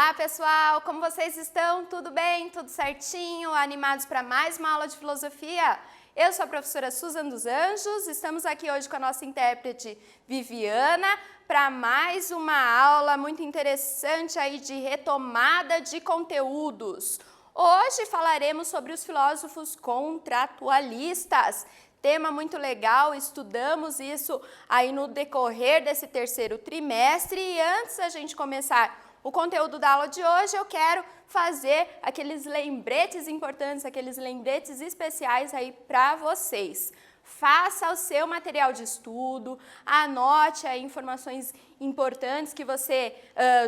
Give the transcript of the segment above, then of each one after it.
Olá pessoal, como vocês estão? Tudo bem? Tudo certinho? Animados para mais uma aula de filosofia? Eu sou a professora Susan dos Anjos, estamos aqui hoje com a nossa intérprete Viviana para mais uma aula muito interessante aí de retomada de conteúdos. Hoje falaremos sobre os filósofos contratualistas. Tema muito legal, estudamos isso aí no decorrer desse terceiro trimestre e antes da gente começar o conteúdo da aula de hoje, eu quero fazer aqueles lembretes importantes, aqueles lembretes especiais aí para vocês. Faça o seu material de estudo, anote aí informações importantes que você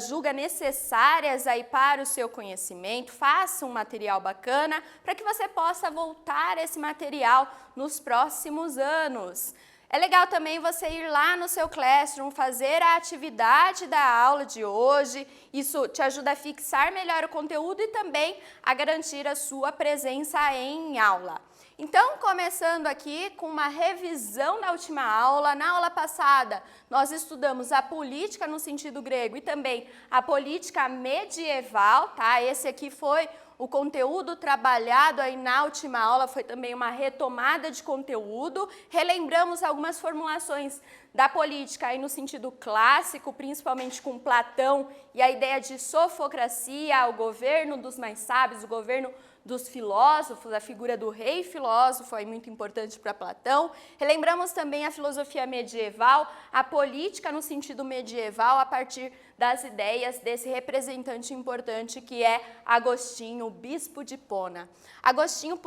julga necessárias aí para o seu conhecimento, faça um material bacana para que você possa voltar esse material nos próximos anos. É legal também você ir lá no seu Classroom, fazer a atividade da aula de hoje, isso te ajuda a fixar melhor o conteúdo e também a garantir a sua presença em aula. Então, começando aqui com uma revisão da última aula, na aula passada nós estudamos a política no sentido grego e também a política medieval, tá? Esse aqui foi o conteúdo trabalhado aí na última aula, foi também uma retomada de conteúdo. Relembramos algumas formulações da política aí no sentido clássico, principalmente com Platão e a ideia de sofocracia, o governo dos mais sábios, o governo dos filósofos, a figura do rei filósofo é muito importante para Platão. Relembramos também a filosofia medieval, a política no sentido medieval, a partir das ideias desse representante importante que é Agostinho, o bispo de Hipona. Agostinho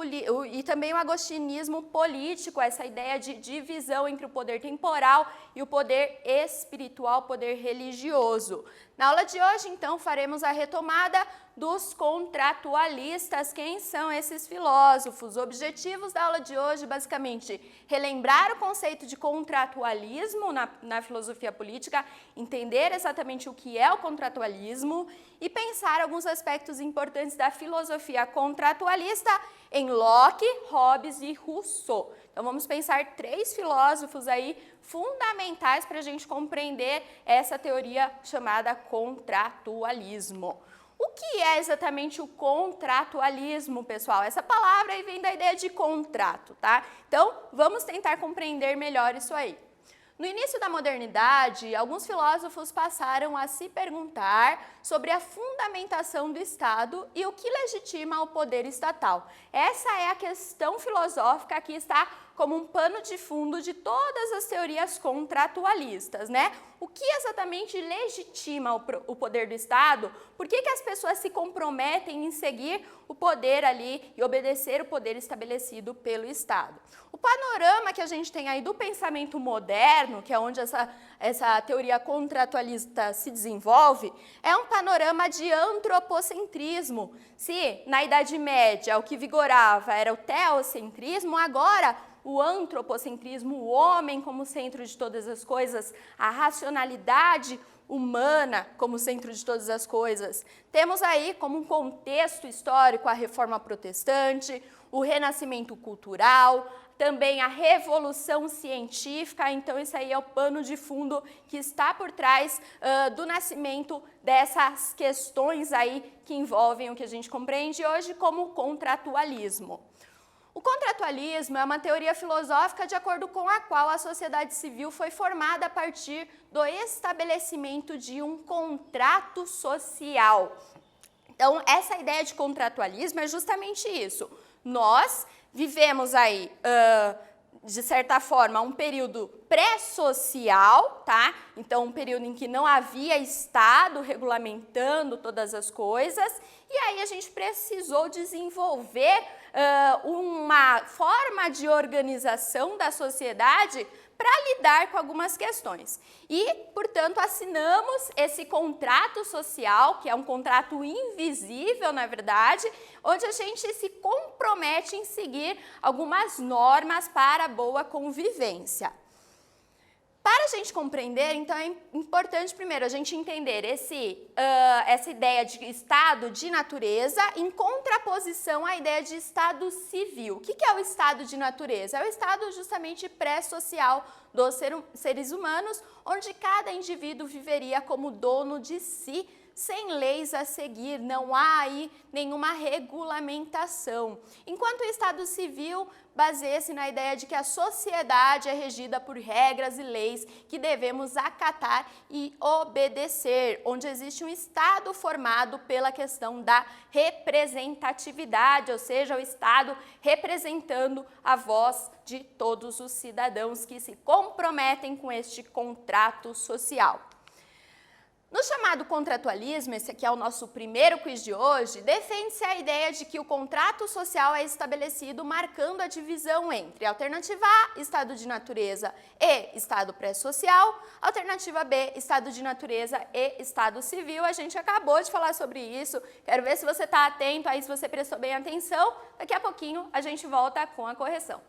e também o agostinismo político, essa ideia de divisão entre o poder temporal e o poder espiritual, o poder religioso. Na aula de hoje, então, faremos a retomada dos contratualistas. Quem são esses filósofos? Objetivos da aula de hoje, basicamente, relembrar o conceito de contratualismo na filosofia política, entender exatamente o que é o contratualismo e pensar alguns aspectos importantes da filosofia contratualista em Locke, Hobbes e Rousseau. Então vamos pensar três filósofos aí fundamentais para a gente compreender essa teoria chamada contratualismo. O que é exatamente o contratualismo, pessoal? Essa palavra aí vem da ideia de contrato, tá? Então vamos tentar compreender melhor isso aí. No início da modernidade, alguns filósofos passaram a se perguntar sobre a fundamentação do Estado e o que legitima o poder estatal. Essa é a questão filosófica que está como um pano de fundo de todas as teorias contratualistas, né? O que exatamente legitima o poder do Estado? Por que as pessoas se comprometem em seguir o poder ali e obedecer o poder estabelecido pelo Estado? O panorama que a gente tem aí do pensamento moderno, que é onde essa teoria contratualista se desenvolve, é um panorama de antropocentrismo. Se na Idade Média o que vigorava era o teocentrismo, agora o antropocentrismo, o homem como centro de todas as coisas, a racionalidade humana como centro de todas as coisas. Temos aí como um contexto histórico a Reforma Protestante, o Renascimento Cultural, também a Revolução Científica, então isso aí é o pano de fundo que está por trás do nascimento dessas questões aí que envolvem o que a gente compreende hoje como contratualismo. O contratualismo é uma teoria filosófica de acordo com a qual a sociedade civil foi formada a partir do estabelecimento de um contrato social. Então, essa ideia de contratualismo é justamente isso. Nós vivemos aí, de certa forma, um período pré-social, tá? Então, um período em que não havia Estado regulamentando todas as coisas, e aí a gente precisou desenvolver uma forma de organização da sociedade para lidar com algumas questões. E, portanto, assinamos esse contrato social, que é um contrato invisível, na verdade, onde a gente se compromete em seguir algumas normas para a boa convivência. Para a gente compreender, então, é importante primeiro a gente entender essa ideia de estado de natureza em contraposição à ideia de estado civil. O que é o estado de natureza? É o estado justamente pré-social dos seres humanos, onde cada indivíduo viveria como dono de si, sem leis a seguir, não há aí nenhuma regulamentação. Enquanto o Estado Civil baseia-se na ideia de que a sociedade é regida por regras e leis que devemos acatar e obedecer, onde existe um Estado formado pela questão da representatividade, ou seja, o Estado representando a voz de todos os cidadãos que se comprometem com este contrato social. No chamado contratualismo, esse aqui é o nosso primeiro quiz de hoje, defende-se a ideia de que o contrato social é estabelecido marcando a divisão entre alternativa A, estado de natureza e estado pré-social, alternativa B, estado de natureza e estado civil. A gente acabou de falar sobre isso, quero ver se você está atento aí, se você prestou bem atenção. Daqui a pouquinho a gente volta com a correção.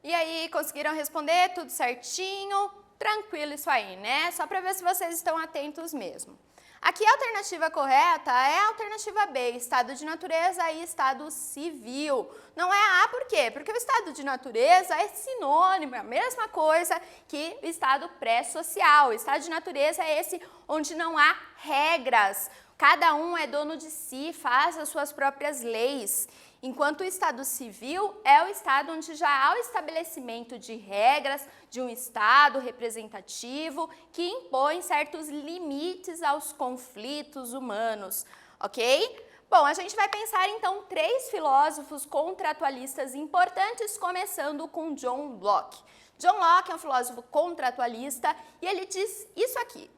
E aí, conseguiram responder tudo certinho? Tranquilo isso aí, né? Só para ver se vocês estão atentos mesmo. Aqui a alternativa correta é a alternativa B, estado de natureza e estado civil. Não é A por quê? Porque o estado de natureza é sinônimo, é a mesma coisa que o estado pré-social. O estado de natureza é esse onde não há regras. Cada um é dono de si, faz as suas próprias leis. Enquanto o estado civil é o estado onde já há o estabelecimento de regras de um estado representativo que impõe certos limites aos conflitos humanos, ok? Bom, a gente vai pensar então 3 filósofos contratualistas importantes, começando com John Locke. John Locke é um filósofo contratualista e ele diz isso aqui: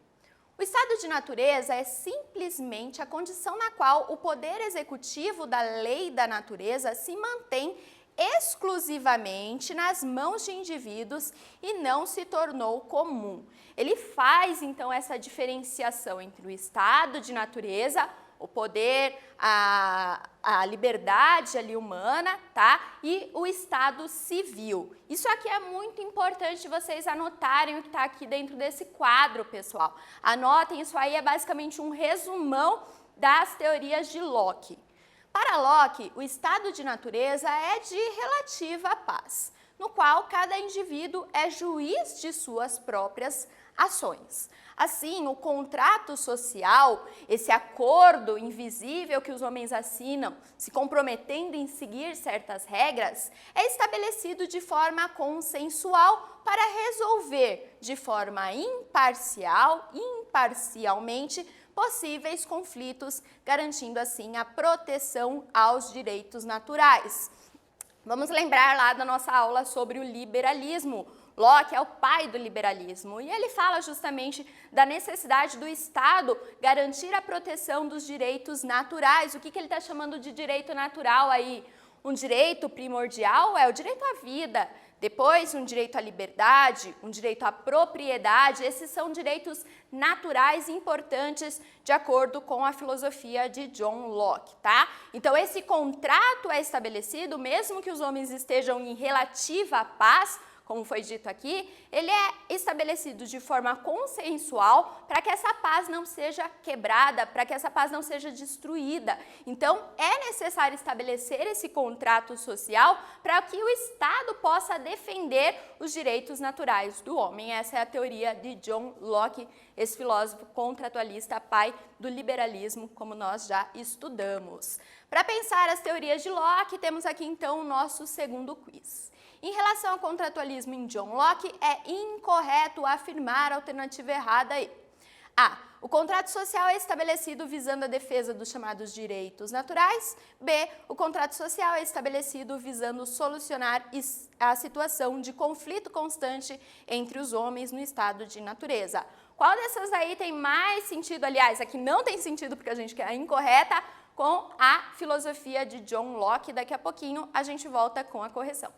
o estado de natureza é simplesmente a condição na qual o poder executivo da lei da natureza se mantém exclusivamente nas mãos de indivíduos e não se tornou comum. Ele faz, então, essa diferenciação entre o estado de natureza, o poder, a liberdade ali humana, tá? E o estado civil. Isso aqui é muito importante vocês anotarem o que está aqui dentro desse quadro, pessoal. Anotem, isso aí é basicamente um resumão das teorias de Locke. Para Locke, o estado de natureza é de relativa paz, no qual cada indivíduo é juiz de suas próprias ações. Assim, o contrato social, esse acordo invisível que os homens assinam, se comprometendo em seguir certas regras, é estabelecido de forma consensual para resolver de forma imparcialmente, possíveis conflitos, garantindo assim a proteção aos direitos naturais. Vamos lembrar lá da nossa aula sobre o liberalismo. Locke é o pai do liberalismo e ele fala justamente da necessidade do Estado garantir a proteção dos direitos naturais. O que ele está chamando de direito natural aí? Um direito primordial é o direito à vida, depois um direito à liberdade, um direito à propriedade. Esses são direitos naturais importantes de acordo com a filosofia de John Locke, tá? Então esse contrato é estabelecido mesmo que os homens estejam em relativa paz, como foi dito aqui, ele é estabelecido de forma consensual para que essa paz não seja quebrada, para que essa paz não seja destruída. Então, é necessário estabelecer esse contrato social para que o Estado possa defender os direitos naturais do homem. Essa é a teoria de John Locke, esse filósofo contratualista, pai do liberalismo, como nós já estudamos. Para pensar as teorias de Locke, temos aqui então o nosso segundo quiz. Em relação ao contratualismo em John Locke, é incorreto afirmar a alternativa errada aí. A. O contrato social é estabelecido visando a defesa dos chamados direitos naturais. B. O contrato social é estabelecido visando solucionar a situação de conflito constante entre os homens no estado de natureza. Qual dessas aí tem mais sentido? Aliás, aqui não tem sentido porque a gente quer a incorreta, com a filosofia de John Locke. Daqui a pouquinho a gente volta com a correção.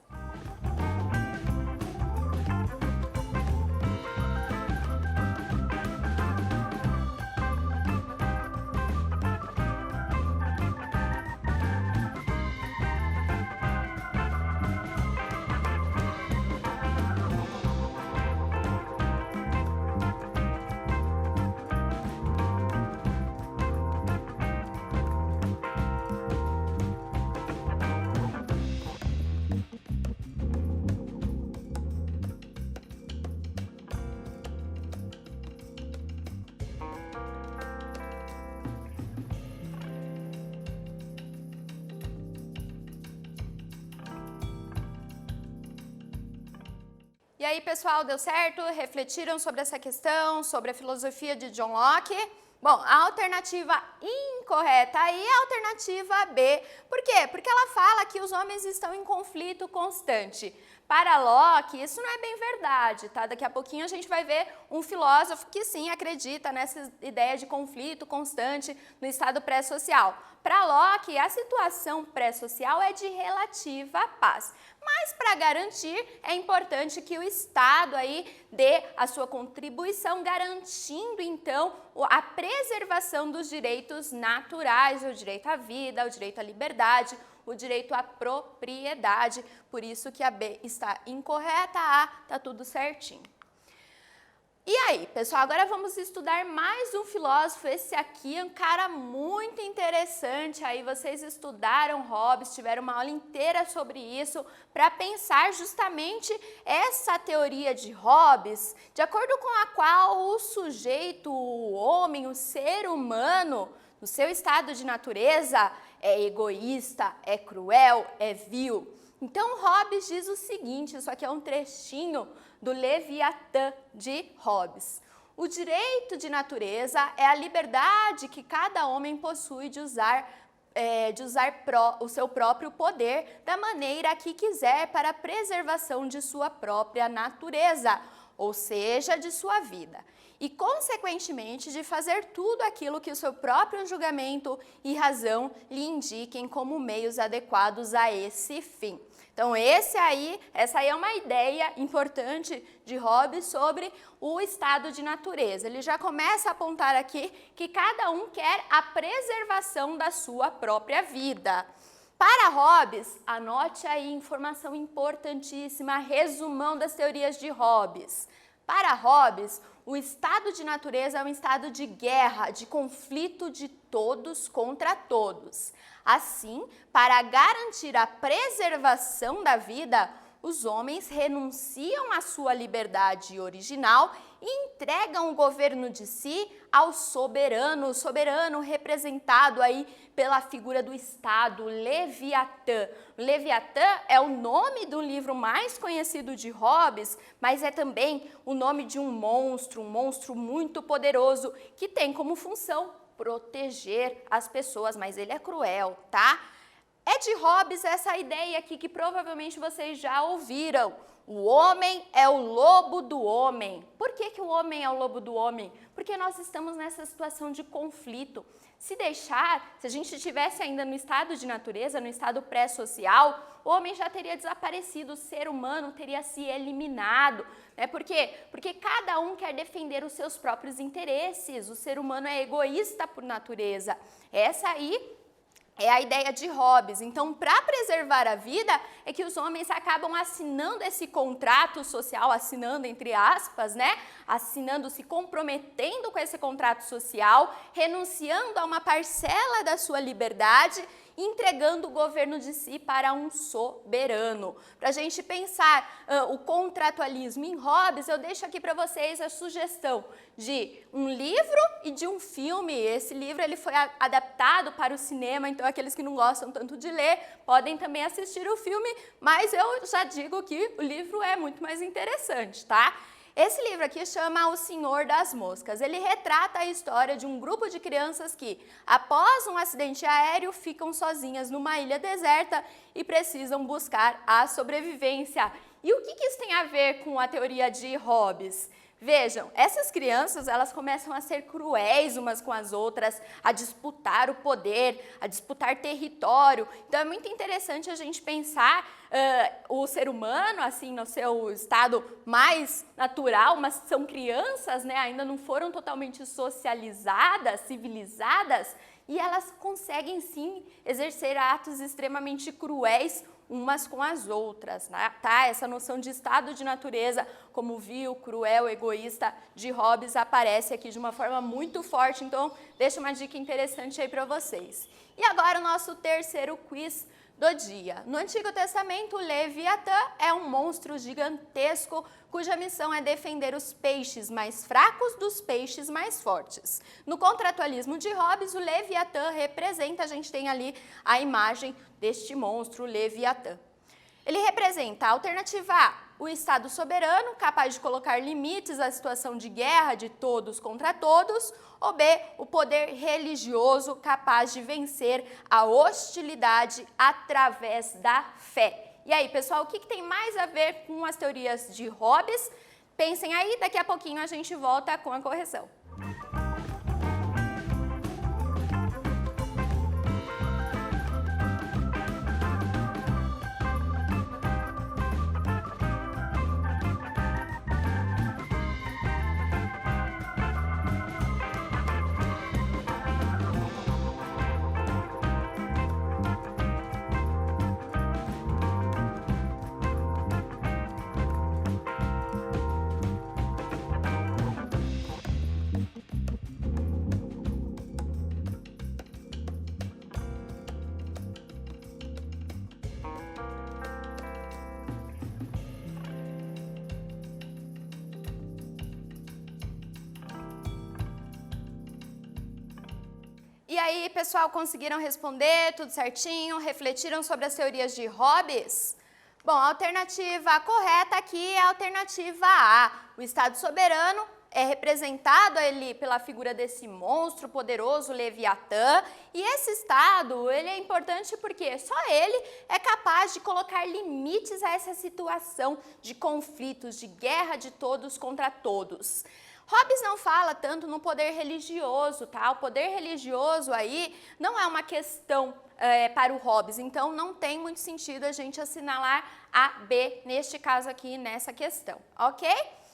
E aí, pessoal, deu certo? Refletiram sobre essa questão, sobre a filosofia de John Locke? Bom, a alternativa incorreta aí é a alternativa B. Por quê? Porque ela fala que os homens estão em conflito constante. Para Locke, isso não é bem verdade, tá? Daqui a pouquinho a gente vai ver um filósofo que sim acredita nessa ideia de conflito constante no estado pré-social. Para Locke, a situação pré-social é de relativa paz. Mas para garantir, é importante que o Estado aí dê a sua contribuição, garantindo então a preservação dos direitos naturais, o direito à vida, o direito à liberdade, o direito à propriedade. Por isso que a B está incorreta, a A está tudo certinho. E aí, pessoal, agora vamos estudar mais um filósofo. Esse aqui é um cara muito interessante. Aí vocês estudaram Hobbes, tiveram uma aula inteira sobre isso, para pensar justamente essa teoria de Hobbes, de acordo com a qual o sujeito, o homem, o ser humano, no seu estado de natureza, é egoísta, é cruel, é vil. Então, Hobbes diz o seguinte, isso aqui é um trechinho do Leviatã de Hobbes. O direito de natureza é a liberdade que cada homem possui de usar o seu próprio poder da maneira que quiser para a preservação de sua própria natureza, ou seja, de sua vida. E, consequentemente, de fazer tudo aquilo que o seu próprio julgamento e razão lhe indiquem como meios adequados a esse fim. Então, essa aí é uma ideia importante de Hobbes sobre o estado de natureza. Ele já começa a apontar aqui que cada um quer a preservação da sua própria vida. Para Hobbes, anote aí informação importantíssima, resumão das teorias de Hobbes. Para Hobbes, o estado de natureza é um estado de guerra, de conflito de todos contra todos. Assim, para garantir a preservação da vida, os homens renunciam à sua liberdade original e entregam o governo de si ao soberano, o soberano representado aí pela figura do Estado, Leviatã. Leviatã é o nome do livro mais conhecido de Hobbes, mas é também o nome de um monstro muito poderoso, que tem como função proteger as pessoas, mas ele é cruel, tá? É de Hobbes essa ideia aqui que provavelmente vocês já ouviram. O homem é o lobo do homem. Por que o homem é o lobo do homem? Porque nós estamos nessa situação de conflito. Se a gente estivesse ainda no estado de natureza, no estado pré-social, o homem já teria desaparecido, o ser humano teria se eliminado. Né? Por quê? Porque cada um quer defender os seus próprios interesses. O ser humano é egoísta por natureza. Essa aí é a ideia de Hobbes. Então, para preservar a vida, é que os homens acabam assinando esse contrato social, assinando entre aspas, né? Assinando, se comprometendo com esse contrato social, renunciando a uma parcela da sua liberdade, entregando o governo de si para um soberano. Para a gente pensar o contratualismo em Hobbes, eu deixo aqui para vocês a sugestão de um livro e de um filme. Esse livro ele foi adaptado para o cinema, então aqueles que não gostam tanto de ler podem também assistir o filme, mas eu já digo que o livro é muito mais interessante, tá? Esse livro aqui chama O Senhor das Moscas. Ele retrata a história de um grupo de crianças que, após um acidente aéreo, ficam sozinhas numa ilha deserta e precisam buscar a sobrevivência. E o que isso tem a ver com a teoria de Hobbes? Vejam, essas crianças, elas começam a ser cruéis umas com as outras, a disputar o poder, a disputar território. Então é muito interessante a gente pensar o ser humano, assim, no seu estado mais natural, mas são crianças, né, ainda não foram totalmente socializadas, civilizadas, e elas conseguem sim exercer atos extremamente cruéis umas com as outras, né? Tá? Essa noção de estado de natureza, como vil, cruel, egoísta, de Hobbes aparece aqui de uma forma muito forte, então deixa uma dica interessante aí para vocês. E agora o nosso terceiro quiz do dia. No Antigo Testamento, Leviatã é um monstro gigantesco cuja missão é defender os peixes mais fracos dos peixes mais fortes. No contratualismo de Hobbes, o Leviatã representa, a gente tem ali a imagem deste monstro, Leviatã. Ele representa a alternativa A, o Estado soberano, capaz de colocar limites à situação de guerra de todos contra todos, ou B, o poder religioso, capaz de vencer a hostilidade através da fé. E aí, pessoal, o que tem mais a ver com as teorias de Hobbes? Pensem aí, daqui a pouquinho a gente volta com a correção. E aí, pessoal, conseguiram responder tudo certinho? Refletiram sobre as teorias de Hobbes? Bom, a alternativa correta aqui é a alternativa A. O Estado soberano é representado ali pela figura desse monstro poderoso, Leviatã, e esse Estado, ele é importante porque só ele é capaz de colocar limites a essa situação de conflitos, de guerra de todos contra todos. Hobbes não fala tanto no poder religioso, tá? O poder religioso aí não é uma questão para o Hobbes, então não tem muito sentido a gente assinalar A, B, neste caso aqui, nessa questão, ok?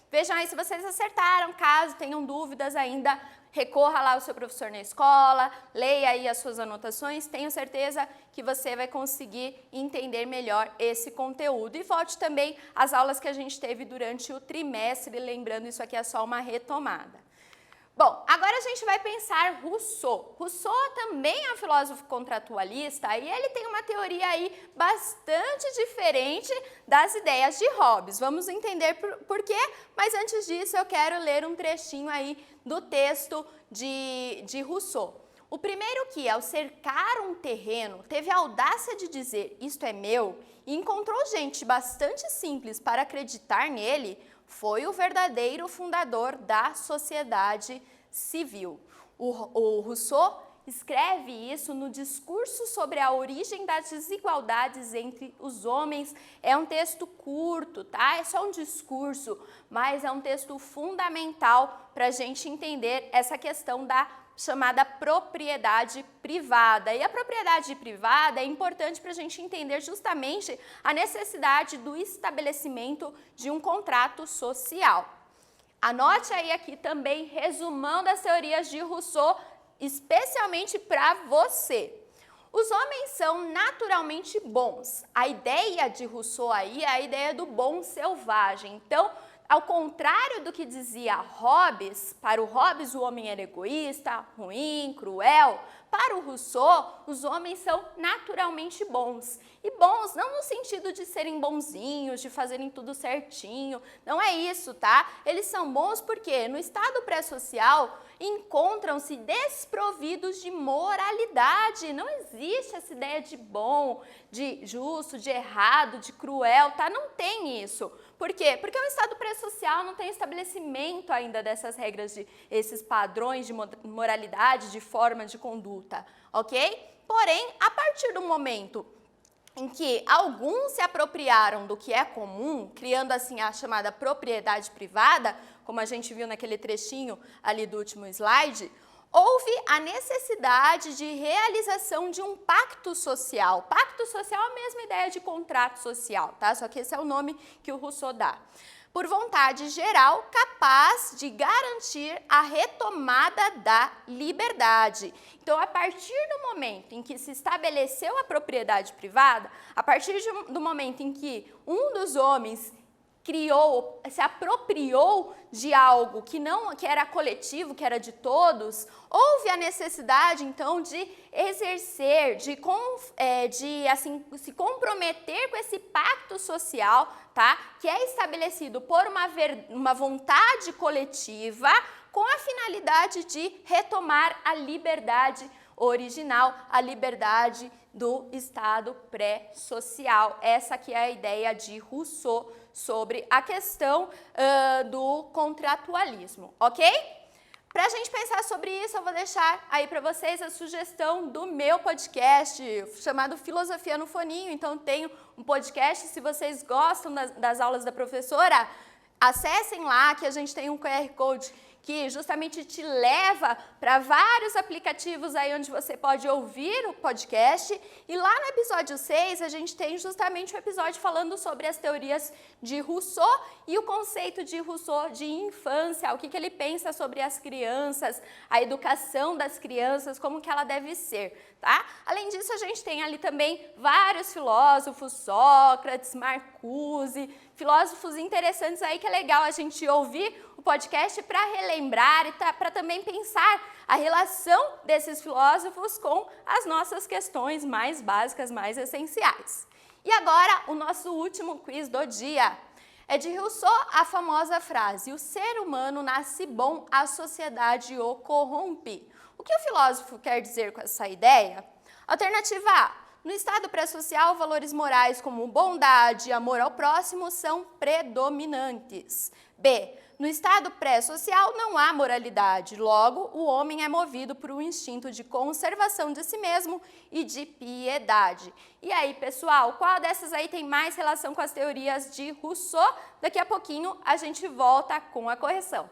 Vejam aí se vocês acertaram, caso tenham dúvidas ainda, recorra lá ao seu professor na escola, leia aí as suas anotações, tenho certeza que você vai conseguir entender melhor esse conteúdo. E volte também às aulas que a gente teve durante o trimestre, lembrando, isso aqui é só uma retomada. Bom, agora a gente vai pensar Rousseau. Rousseau também é um filósofo contratualista e ele tem uma teoria aí bastante diferente das ideias de Hobbes. Vamos entender por quê, mas antes disso eu quero ler um trechinho aí do texto de Rousseau. O primeiro que, ao cercar um terreno, teve a audácia de dizer isto é meu e encontrou gente bastante simples para acreditar nele, foi o verdadeiro fundador da sociedade civil. O Rousseau escreve isso no discurso sobre a origem das desigualdades entre os homens. É um texto curto, tá? É só um discurso, mas é um texto fundamental para a gente entender essa questão da chamada propriedade privada. E a propriedade privada é importante para a gente entender justamente a necessidade do estabelecimento de um contrato social. Anote aí aqui também resumão das teorias de Rousseau, especialmente para você. Os homens são naturalmente bons. A ideia de Rousseau aí é a ideia do bom selvagem. Então, ao contrário do que dizia Hobbes, para o Hobbes o homem era egoísta, ruim, cruel. Para o Rousseau, os homens são naturalmente bons. E bons não no sentido de serem bonzinhos, de fazerem tudo certinho. Não é isso, tá? Eles são bons porque no estado pré-social encontram-se desprovidos de moralidade. Não existe essa ideia de bom, de justo, de errado, de cruel, tá? Não tem isso. Por quê? Porque o Estado pré-social não tem estabelecimento ainda dessas regras, esses padrões de moralidade, de forma de conduta, ok? Porém, a partir do momento em que alguns se apropriaram do que é comum, criando assim a chamada propriedade privada, como a gente viu naquele trechinho ali do último slide, houve a necessidade de realização de um pacto social. Pacto social é a mesma ideia de contrato social, tá? Só que esse é o nome que o Rousseau dá. Por vontade geral, capaz de garantir a retomada da liberdade. Então, a partir do momento em que se estabeleceu a propriedade privada, a partir do momento em que um dos homens se apropriou de algo que era coletivo, que era de todos, houve a necessidade, então, de exercer, de se comprometer com esse pacto social, tá? Que é estabelecido por uma vontade coletiva com a finalidade de retomar a liberdade original, a liberdade do Estado pré-social. Essa que é a ideia de Rousseau sobre a questão do contratualismo, ok? Para a gente pensar sobre isso, eu vou deixar aí para vocês a sugestão do meu podcast chamado Filosofia no Foninho. Então, tenho um podcast, se vocês gostam das aulas da professora, acessem lá que a gente tem um QR Code que justamente te leva para vários aplicativos aí onde você pode ouvir o podcast. E lá no episódio 6, a gente tem justamente um episódio falando sobre as teorias de Rousseau e o conceito de Rousseau de infância, o que ele pensa sobre as crianças, a educação das crianças, como que ela deve ser, tá? Além disso, a gente tem ali também vários filósofos, Sócrates, Marcuse, filósofos interessantes aí que é legal a gente ouvir o podcast para relembrar e para também pensar a relação desses filósofos com as nossas questões mais básicas, mais essenciais. E agora, o nosso último quiz do dia. É de Rousseau a famosa frase: o ser humano nasce bom, a sociedade o corrompe. O que o filósofo quer dizer com essa ideia? Alternativa A: no estado pré-social, valores morais como bondade e amor ao próximo são predominantes. B: no estado pré-social não há moralidade, logo o homem é movido por um instinto de conservação de si mesmo e de piedade. E aí, pessoal, qual dessas aí tem mais relação com as teorias de Rousseau? Daqui a pouquinho a gente volta com a correção.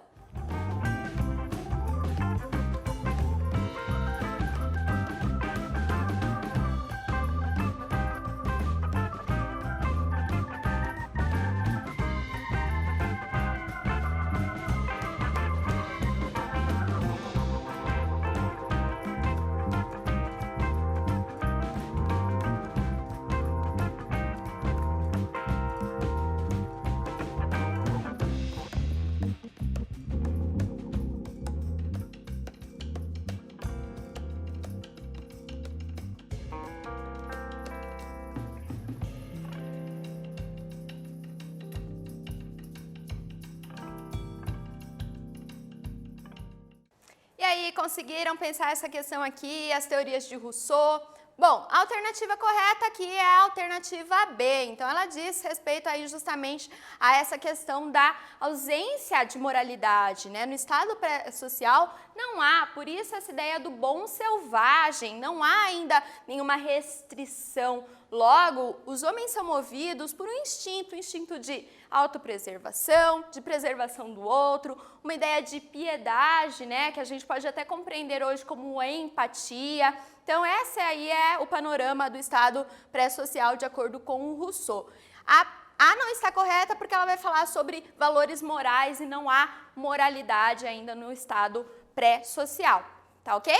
E aí, conseguiram pensar essa questão aqui, as teorias de Rousseau? Bom, a alternativa correta aqui é a alternativa B. Então, ela diz respeito aí justamente a essa questão da ausência de moralidade, né? No estado pré-social não há, por isso essa ideia do bom selvagem, não há ainda nenhuma restrição. Logo, os homens são movidos por um instinto de autopreservação, de preservação do outro, uma ideia de piedade, né, que a gente pode até compreender hoje como empatia. Então, esse aí é o panorama do estado pré-social de acordo com o Rousseau. A não está correta porque ela vai falar sobre valores morais e não há moralidade ainda no estado pré-social, tá ok?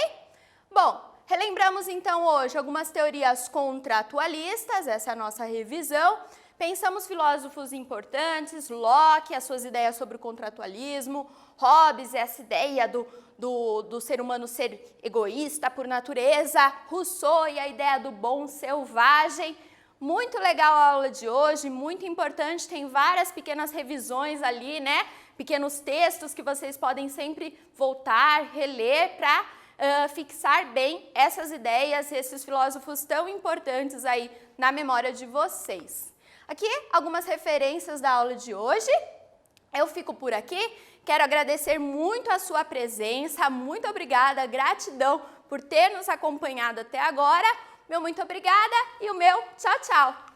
Bom, relembramos então hoje algumas teorias contratualistas, essa é a nossa revisão. Pensamos filósofos importantes, Locke, as suas ideias sobre o contratualismo, Hobbes, essa ideia do ser humano ser egoísta por natureza, Rousseau e a ideia do bom selvagem. Muito legal a aula de hoje, muito importante, tem várias pequenas revisões ali, né? Pequenos textos que vocês podem sempre voltar, reler para fixar bem essas ideias, esses filósofos tão importantes aí na memória de vocês. Aqui algumas referências da aula de hoje. Eu fico por aqui, quero agradecer muito a sua presença, muito obrigada, gratidão por ter nos acompanhado até agora. Meu muito obrigada e o meu tchau, tchau!